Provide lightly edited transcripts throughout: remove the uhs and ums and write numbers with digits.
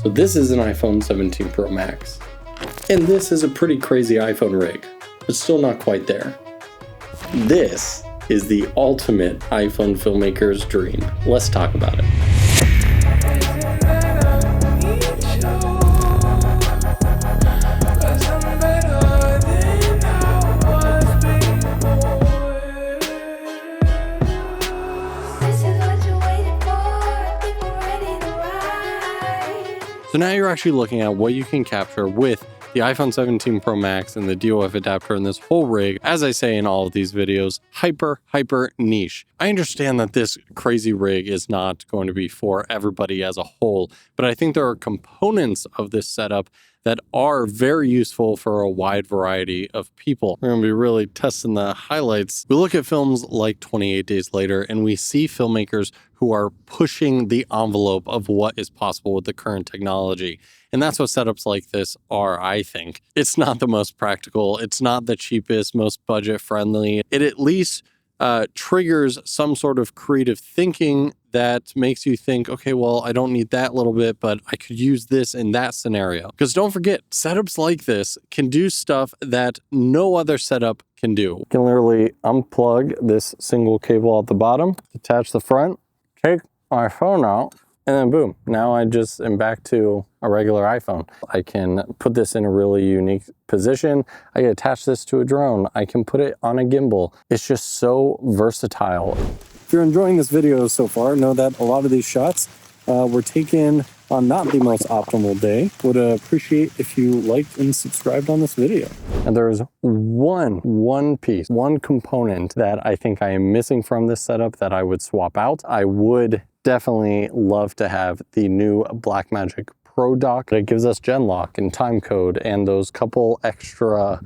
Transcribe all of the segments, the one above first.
So this is an iPhone 17 Pro Max. And this is a pretty crazy iPhone rig, but still not quite there. This is the ultimate iPhone filmmaker's dream. Let's talk about it. So now you're actually looking at what you can capture with the iPhone 17 Pro Max and the DOF adapter and this whole rig. As I say in all of these videos, hyper niche. I understand that this crazy rig is not going to be for everybody as a whole, but I think there are components of this setup that are very useful for a wide variety of people. We're going to be really testing the highlights. We look at films like 28 Days Later, and we see filmmakers who are pushing the envelope of what is possible with the current technology. And that's what setups like this are, I think. It's not the most practical. It's not the cheapest, most budget-friendly. It at least triggers some sort of creative thinking that makes you think, okay, well, I don't need that little bit, but I could use this in that scenario. Because don't forget, setups like this can do stuff that no other setup can do. You can literally unplug this single cable at the bottom, attach the front, take my phone out, and then boom, now I just am back to a regular iPhone. I can put this in a really unique position. I can attach this to a drone. I can put it on a gimbal. It's just so versatile. If you're enjoying this video so far, know that a lot of these shots were taken on not the most optimal day. Would appreciate if you liked and subscribed on this video. And there's one piece, one component that I think I am missing from this setup that I would swap out. I would definitely love to have the new Blackmagic Pro dock. It gives us gen lock and time code and those couple extra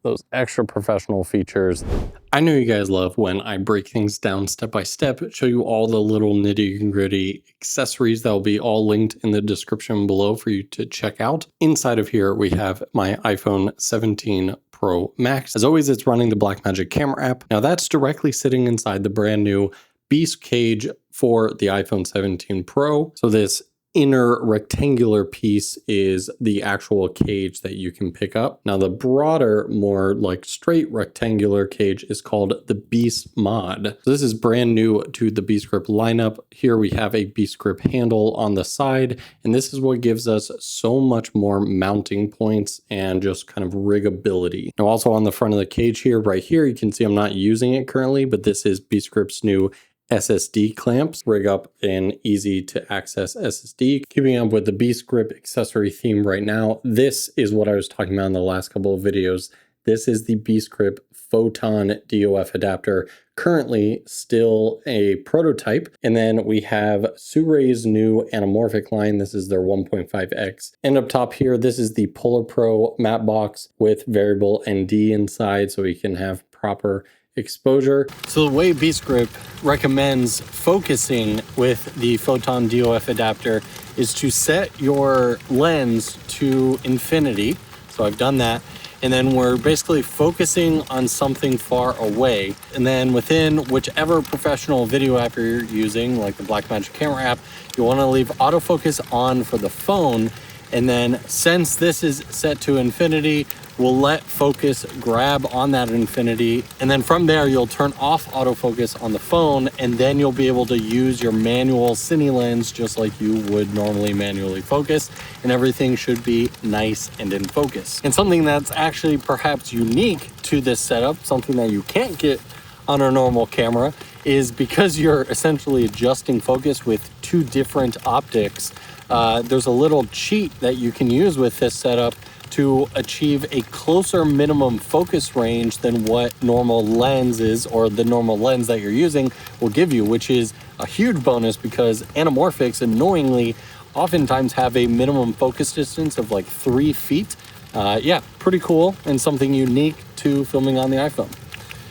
those extra professional features. I know you guys love when I break things down step by step, show you all the little nitty gritty accessories that will be all linked in the description below for you to check out. Inside of here, we have my iPhone 17 Pro Max. As always, it's running the Blackmagic camera app. Now that's directly sitting inside the brand new Beast cage for the iPhone 17 Pro. So this inner rectangular piece is the actual cage that you can pick up. Now the broader, more like straight rectangular cage is called the Beast Mod. So this is brand new to the Beast Grip lineup. Here we have a Beast Grip handle on the side, and this is what gives us so much more mounting points and just kind of riggability. Now also on the front of the cage here, right here, you can see I'm not using it currently, but this is Beast Grip's new SSD clamps. Rig up an easy to access SSD. Keeping up with the Beast Grip accessory theme right now, this is what I was talking about in the last couple of videos. This is the Beast Grip Photon DOF adapter, currently still a prototype. And then we have 𝗬𝗪's new anamorphic line. This is their 1.5X. And up top here, this is the Polar Pro matte box with variable ND inside, so we can have proper exposure. So the way Beast Grip recommends focusing with the Photon DOF adapter is to set your lens to infinity. So I've done that. And then we're basically focusing on something far away. And then within whichever professional video app you're using, like the Blackmagic camera app, you want to leave autofocus on for the phone. And then since this is set to infinity, we'll let focus grab on that infinity. And then from there, you'll turn off autofocus on the phone, and then you'll be able to use your manual cine lens just like you would normally manually focus, and everything should be nice and in focus. And something that's actually perhaps unique to this setup, something that you can't get on a normal camera, is because you're essentially adjusting focus with two different optics. There's a little cheat that you can use with this setup to achieve a closer minimum focus range than what normal lens is, or the normal lens that you're using will give you, which is a huge bonus because anamorphics annoyingly oftentimes have a minimum focus distance of like 3 feet. Yeah, pretty cool and something unique to filming on the iPhone.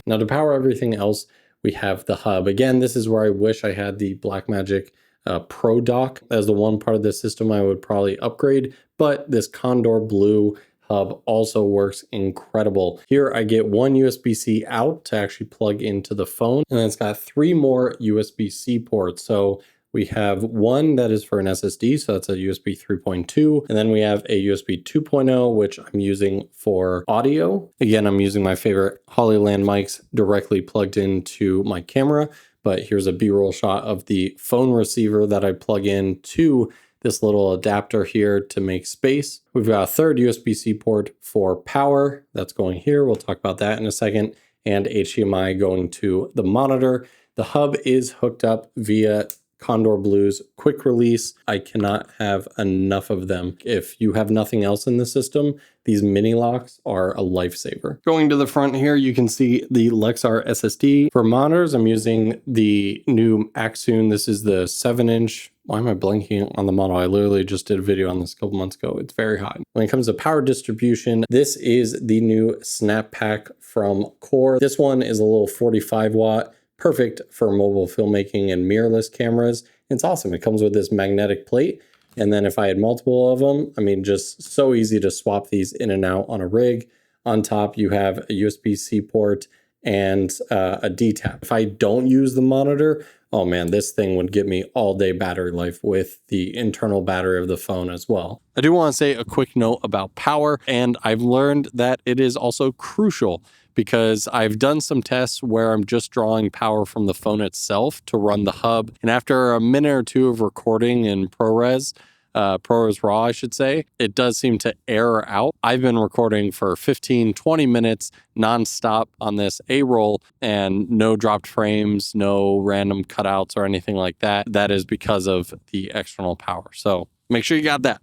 Now to power everything else, we have the hub. Again, this is where I wish I had the Blackmagic Pro dock as the one part of the system I would probably upgrade, but this Condor Blue hub also works incredible. Here I get one USB-C out to actually plug into the phone, and then it's got 3 more USB-C ports. So We have one that is for an SSD, so that's a USB 3.2. And then we have a USB 2.0, which I'm using for audio. Again, I'm using my favorite Hollyland mics directly plugged into my camera. But here's a B-roll shot of the phone receiver that I plug in to this little adapter here to make space. We've got a third USB-C port for power that's going here. We'll talk about that in a second. And HDMI going to the monitor. The hub is hooked up via Condor Blue's quick release. I cannot have enough of them. If you have nothing else in the system, these mini locks are a lifesaver. Going to the front here, you can see the Lexar SSD. For monitors, I'm using the new Axoon. This is the 7-inch. Why am I blanking on the model? I literally just did a video on this a couple months ago. It's very hot. When it comes to power distribution, this is the new Snap Pack from Core. This one is a little 45 watt. Perfect for mobile filmmaking and mirrorless cameras. It's awesome. It comes with this magnetic plate. And then if I had multiple of them, I mean, just so easy to swap these in and out on a rig. On top, you have a USB-C port and a D-tap. If I don't use the monitor, oh man, this thing would give me all day battery life with the internal battery of the phone as well. I do want to say a quick note about power, and I've learned that it is also crucial because I've done some tests where I'm just drawing power from the phone itself to run the hub. And after a minute or two of recording in ProRes RAW, I should say, it does seem to error out. I've been recording for 15, 20 minutes nonstop on this A-roll and no dropped frames, no random cutouts or anything like that. That is because of the external power. So make sure you got that.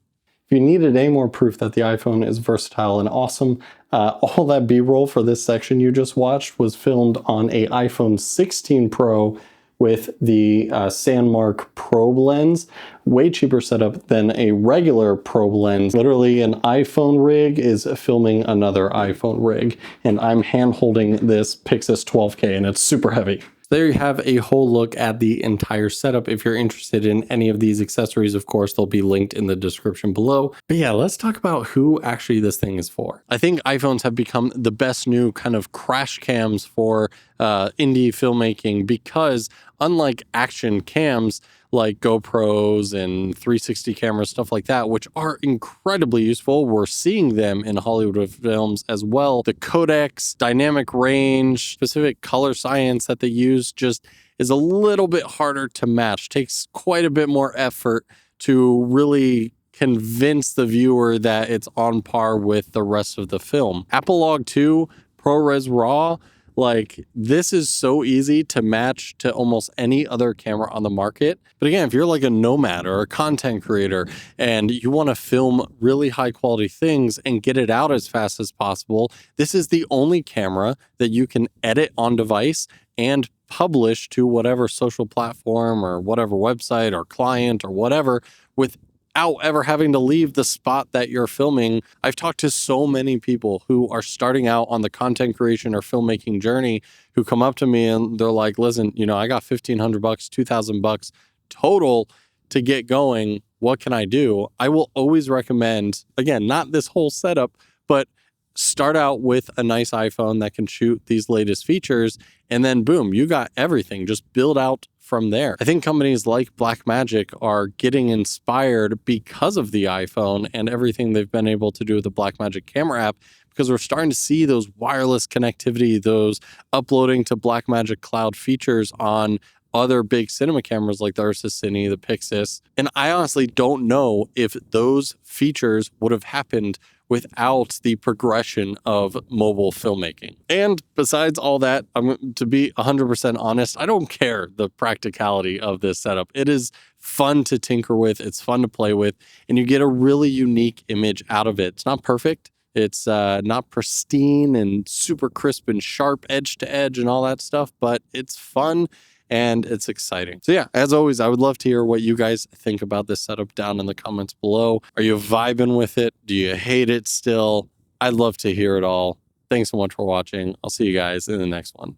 If you needed any more proof that the iPhone is versatile and awesome, all that B-roll for this section you just watched was filmed on a iPhone 16 Pro with the Sandmark probe lens. Way cheaper setup than a regular probe lens. Literally an iPhone rig is filming another iPhone rig, and I'm hand holding this Pixis 12K and it's super heavy. There you have a whole look at the entire setup. If you're interested in any of these accessories, of course, they'll be linked in the description below. But yeah, let's talk about who actually this thing is for. I think iPhones have become the best new kind of crash cams for indie filmmaking because unlike action cams, like GoPros and 360 cameras, stuff like that, which are incredibly useful. We're seeing them in Hollywood films as well. The codecs, dynamic range, specific color science that they use just is a little bit harder to match. Takes quite a bit more effort to really convince the viewer that it's on par with the rest of the film. Apple Log 2, ProRes RAW, like this is so easy to match to almost any other camera on the market. But again, if you're like a nomad or a content creator and you want to film really high quality things and get it out as fast as possible, this is the only camera that you can edit on device and publish to whatever social platform or whatever website or client or whatever without ever having to leave the spot that you're filming. I've talked to so many people who are starting out on the content creation or filmmaking journey who come up to me and they're like, listen, you know, I got $1,500, $2,000 total to get going. What can I do? I will always recommend, again, not this whole setup, but start out with a nice iPhone that can shoot these latest features, and then boom, you got everything. Just build out from there. I think companies like Blackmagic are getting inspired because of the iPhone and everything they've been able to do with the Blackmagic camera app, because we're starting to see those wireless connectivity, those uploading to Blackmagic cloud features on other big cinema cameras like the Ursa Cine, the Pixis. And I honestly don't know if those features would have happened without the progression of mobile filmmaking. And besides all that, to be 100% honest, I don't care the practicality of this setup. It is fun to tinker with, it's fun to play with, and you get a really unique image out of it. It's not perfect. It's not pristine and super crisp and sharp edge to edge and all that stuff, but it's fun and it's exciting. So yeah, as always, I would love to hear what you guys think about this setup down in the comments below. Are you vibing with it? Do you hate it still? I'd love to hear it all. Thanks so much for watching. I'll see you guys in the next one.